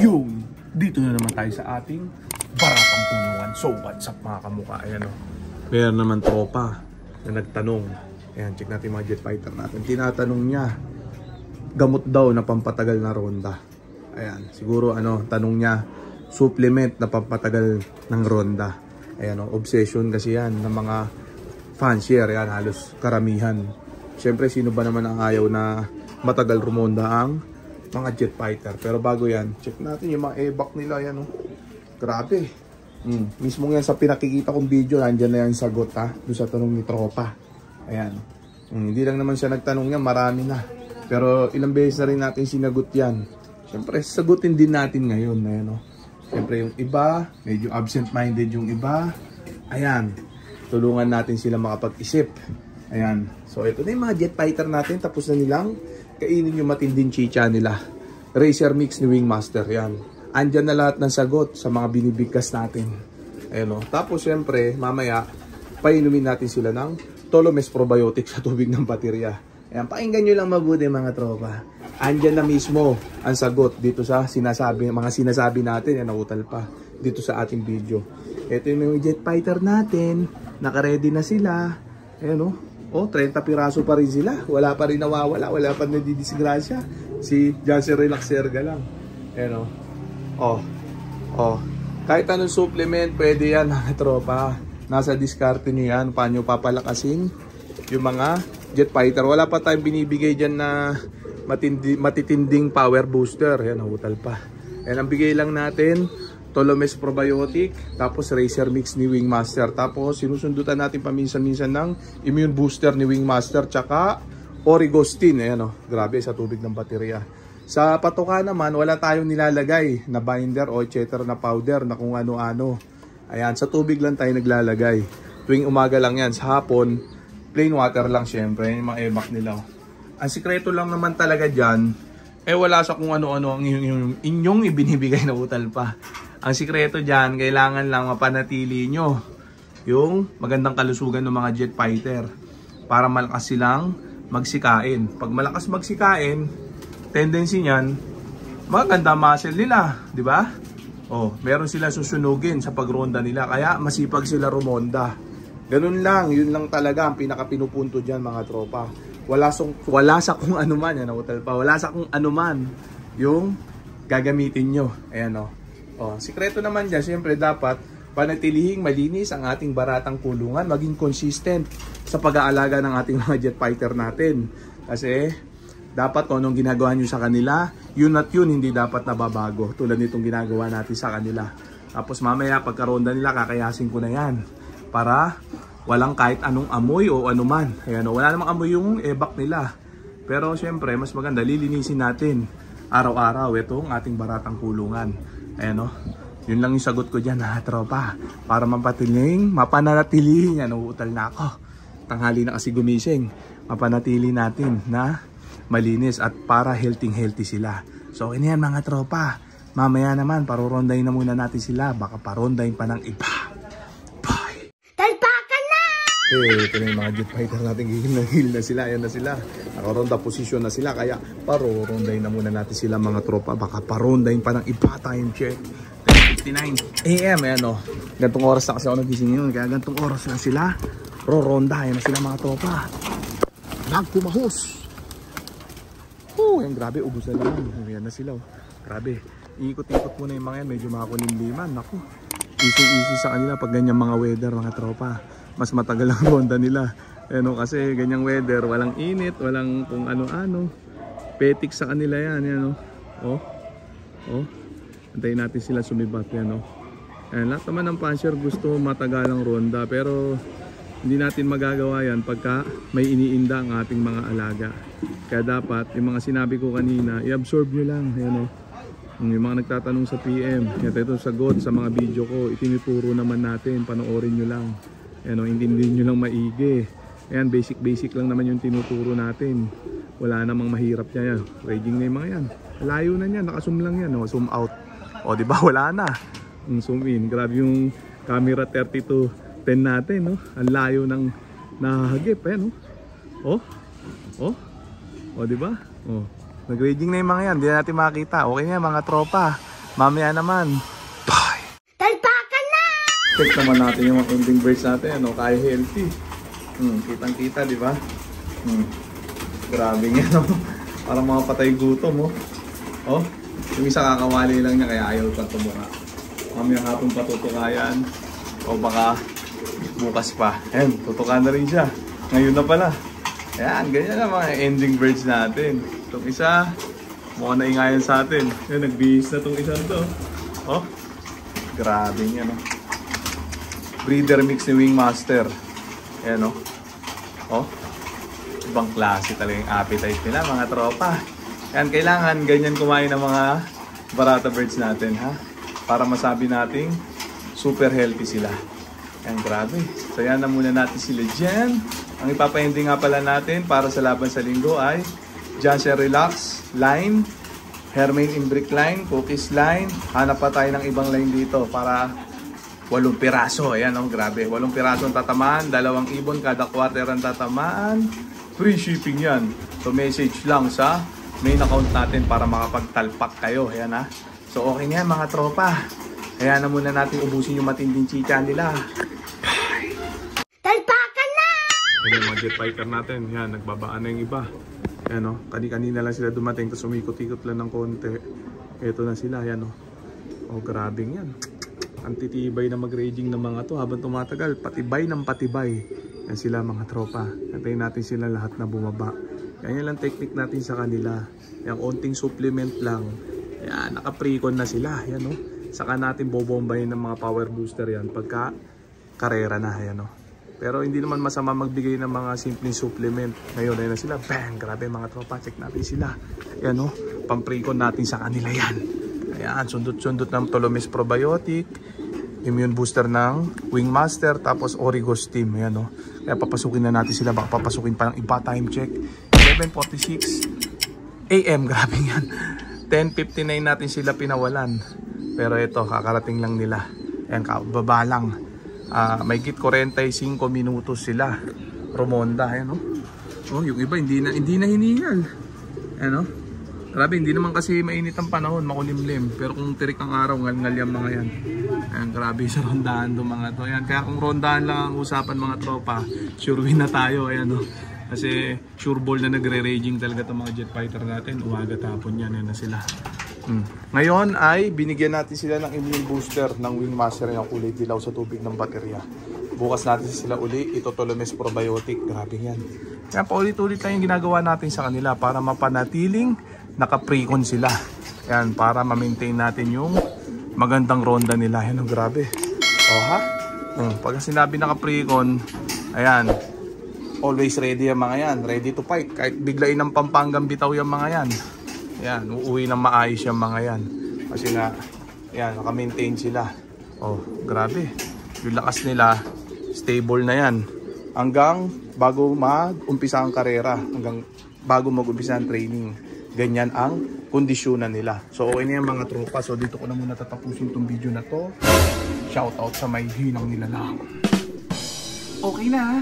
Yung dito na naman tayo sa ating baratang tulungan. So what's up mga kamukha? Ayan o. Meron naman tropa na nagtanong. Ayan, check natin mga jet fighter natin. Tinatanong niya, gamot daw na pampatagal na ronda. Ayan, siguro tanong niya, supplement na pampatagal ng ronda. Ayan o, obsession kasi yan ng mga fans here. Ayan, halos karamihan. Siyempre, sino ba naman ang ayaw na matagal rumonda ang mga jet fighter. Pero bago yan, check natin yung mga evac nila. Ayan o, grabe. Mismo yan sa pinakikita kong video, nandyan na yan sagot ha, doon sa tanong ni tropa. Ayan. Hindi lang naman siya nagtanong yan, marami na. Pero ilang beses na rin natin sinagot yan. Siyempre, sagutin din natin ngayon. Ayan o. Siyempre yung iba, medyo absent-minded yung iba. Ayan. Tulungan natin sila makapag-isip. Ayan. So ito na yung mga jet fighter natin. Tapos na nilang kainin yung matinding chicha nila. Racer Mix ni Wingmaster. Ayan. Andyan na lahat ng sagot sa mga binibigkas natin. Ayan o. Tapos siyempre, mamaya, painumin natin sila ng Tolomes Probiotic sa tubig ng baterya. Ayan, pakinggan nyo lang mabuti mga tropa. Andyan na mismo ang sagot dito sa mga sinasabi natin. Yan, nautal pa dito sa ating video. Ito yung jet fighter natin. Naka-ready na sila. Ayan o, 30 piraso pa rin sila. Wala pa rin nawawala. Wala pa nadidisgrasya. Si Jansen Relaxer ka lang. Ayan o. Kahit anong supplement, pwede yan mga tropa. Nasa diskarte nyo yan. Paano papalakasin yung mga jet fighter. Wala pa tayong binibigay dyan na matitinding power booster. Yan, nahutal pa. Yan, ang bigay lang natin, Tolomes Probiotic, tapos Racer Mix ni Wingmaster. Tapos sinusundutan natin paminsan-minsan ng Immune Booster ni Wingmaster, tsaka Origostin. Ayan o, grabe sa tubig ng baterya. Sa patoka naman, wala tayong nilalagay na binder o etc. na powder na kung ano-ano. Ayan, sa tubig lang tayo naglalagay. Tuwing umaga lang yan. Sa hapon, plain water lang syempre. Yung mga evac nila. Ang sikreto lang naman talaga dyan, wala sa kung ano-ano ang inyong ibinibigay na utal pa. Ang sikreto dyan, kailangan lang mapanatili nyo yung magandang kalusugan ng mga jet fighter para malakas silang magsikain. Pag malakas magsikain, tendency niyan, maganda muscle nila, di ba? Meron sila susunugin sa pagronda nila, kaya masipag sila rumonda. Ganun lang, yun lang talaga ang pinaka-pinupunto dyan mga tropa. Wala sa kung anuman, yan nautal pa, wala sa kung anuman yung gagamitin nyo. Ayan o. Sikreto naman dyan, siyempre dapat panatilihing malinis ang ating baratang kulungan, maging consistent sa pag-aalaga ng ating mga jet fighter natin. Kasi dapat kung anong ginagawa nyo sa kanila, yun at yun hindi dapat nababago. Tulad nitong ginagawa natin sa kanila. Tapos mamaya pagkaronda nila, kakayasin ko na yan. Para walang kahit anong amoy o anuman. Ayan o, wala namang amoy yung evac nila. Pero syempre, mas maganda, lilinisin natin araw-araw itong ating baratang kulungan. Ayan o, yun lang yung sagot ko dyan ha, tropa. Para mapanatilihin yan, uutal na ako. Tanghali na kasi gumising. Mapanatili natin na malinis at para healthy sila. So okay na yan mga tropa. Mamaya naman parurondayin na muna natin sila. Baka parondayin pa ng iba. Bye! Talpakan na! Ito na yung mga jet fighter natin. Gihil na sila. Ayan na sila. Nakaronda posisyon na sila. Kaya parurondayin na muna natin sila mga tropa. Baka parondayin pa ng iba. Time check 10:59 AM. Ayan o. Gantong oras na kasi ako nagising yun. Kaya gantong oras na sila. Roronda. Ayan na sila mga tropa. Nagkumahos. Yan, grabe, ubos na lang. Ayan na sila. Grabe. Iikot-ikot muna yung mga yan. Medyo makakulimliman. Naku. Easy sa kanila pag ganyang mga weather, mga tropa. Mas matagal ang ronda nila. Kasi ganyang weather, walang init, walang kung ano-ano. Petik sa kanila yan. Yan antayin natin sila sumibat. Yan lahat naman ng puncher gusto matagal ang ronda. Pero hindi natin magagawa yan pagka may iniinda ang ating mga alaga. Kaya dapat, yung mga sinabi ko kanina, i-absorb nyo lang. Ayan yung mga nagtatanong sa PM, ito sagot sa mga video ko, itinuturo naman natin, panoorin nyo lang. Ayan intindihin nyo lang maigi. Ayan, basic lang naman yung tinuturo natin. Wala namang mahirap niya yan. Raging na yung mga yan. Layo na yan, nakasum lang yan. Zoom out. Diba, wala na. Zoom in. Grabe yung camera 3210 natin. Ang layo ng nahagip. Ayan diba? Nag-raging na yung mga yan. Hindi na natin makita. Okay na mga tropa. Mamaya naman. Bye! Talpakan na! Check naman natin yung mga ending birds natin. Ano, kaya healthy. Kitang-kita, di ba? Grabe nga, no? Parang mga patay gutom, oh. Oh, yung isa kakawali lang niya kaya ayaw pang tumuka. Mamayang hapon patutukayan. O baka bukas pa. Ayan, tutukan na rin siya. Ngayon na pala. Ayan, ganyan na mga ending birds natin. Itong isa, mukhang naingayan sa atin. Ayan, nagbihis na itong isang to. Oh, grabe nga, no? Breeder mix ni Wingmaster. Ayan, no? Oh, ibang klase talaga yung appetite nila, mga tropa. Ayan, kailangan ganyan kumain ng mga Barata birds natin, ha? Para masabi nating super healthy sila. Ayan, grabe. So, yan na muna natin sila dyan. Ang ipapa-ending nga pala natin para sa laban sa linggo ay Janssen Relax line, Hermain Imbric line, Cookies line. Hanap pa tayo ng ibang line dito para 8 piraso. Ayan, oh, grabe. 8 piraso ang tatamaan, 2 ibon kada quarter ang tatamaan. Free shipping yan. So, message lang sa main account natin para makapagtalpak kayo. Ayan, ha. So, okay nga mga tropa. Kaya na muna natin ubusin yung matinding chicha nila. Bye! Talpakan na! Ayan yung mga jet fighter natin. Yan, nagbabaan na yung iba. Ayan, oh. Kani-kanina lang sila dumating. Tapos umikot-ikot lang ng konti. Ito na sila. Ayan, oh. Oh, grabing yan. Ang titibay na mag-raging ng mga to habang tumatagal. Patibay ng patibay. Yan sila mga tropa. Antayin natin sila lahat na bumaba. Yan lang technique natin sa kanila. Yung onting supplement lang. Yan, naka-precon na sila. Yan, oh. Saka natin bobombayin ng mga power booster yan pagka karera na. Yan, oh. Pero hindi naman masama magbigay ng mga simpleng supplement. Ngayon, ayun na sila. Bang! Grabe mga tropa. Check natin sila. Yan, oh. Pang-precon natin sa kanila yan. Ayan, sundot-sundot ng Ptolemies Probiotic. Immune booster ng Wingmaster. Tapos Origos Team. Ayan, oh. Kaya papasukin na natin sila. Baka papasukin pa ng iba. Time check. 7:46 AM. Grabe yan. 10:59 natin sila pinawalan. Pero ito, kakarating lang nila. Ayan, baba lang. May git 45 minutos sila. Romonda, ayan, no? Oh, yung iba hindi na hiningal. Ayan, no? Grabe, hindi naman kasi mainit ang panahon, makulimlim. Pero kung tirik ang araw, ngal-ngal yung mga yan. Ayan, grabe sa rondahan itong mga to. Ayan, kaya kung rondahan lang ang usapan mga tropa, sure win na tayo, ayan, no? Kasi sure ball na nagre-raging talaga itong mga jet fighter natin. Umaga tapon yan, yan na sila. Ngayon ay binigyan natin sila ng immune booster ng Wingmaster yung kulay dilaw sa tubig ng baterya. Bukas natin sila uli, ito Ptolemies Probiotic. Grabe yan. Kaya paulit-ulit na yung ginagawa natin sa kanila para mapanatiling naka-precon sila. Yan, para ma-maintain natin yung magandang ronda nila. Yan, oh, grabe. O ha? Pag sinabi naka-precon, ayan, always ready yung mga yan. Ready to fight. Kahit biglain ng Pampangang bitaw yung mga yan. Yan, uuwi ng maayos yung mga yan. Kasi nga, yan, naka-maintain sila. Oh, grabe. Yung lakas nila, stable na yan. Hanggang bago mag-umpisa ang karera. Hanggang bago mag-umpisa ang training. Ganyan ang kondisyonan nila. So, okay na yan mga tropa. So, dito ko na muna tatapusin itong video na to. Shoutout sa may hinang nila lang. Okay na, ha?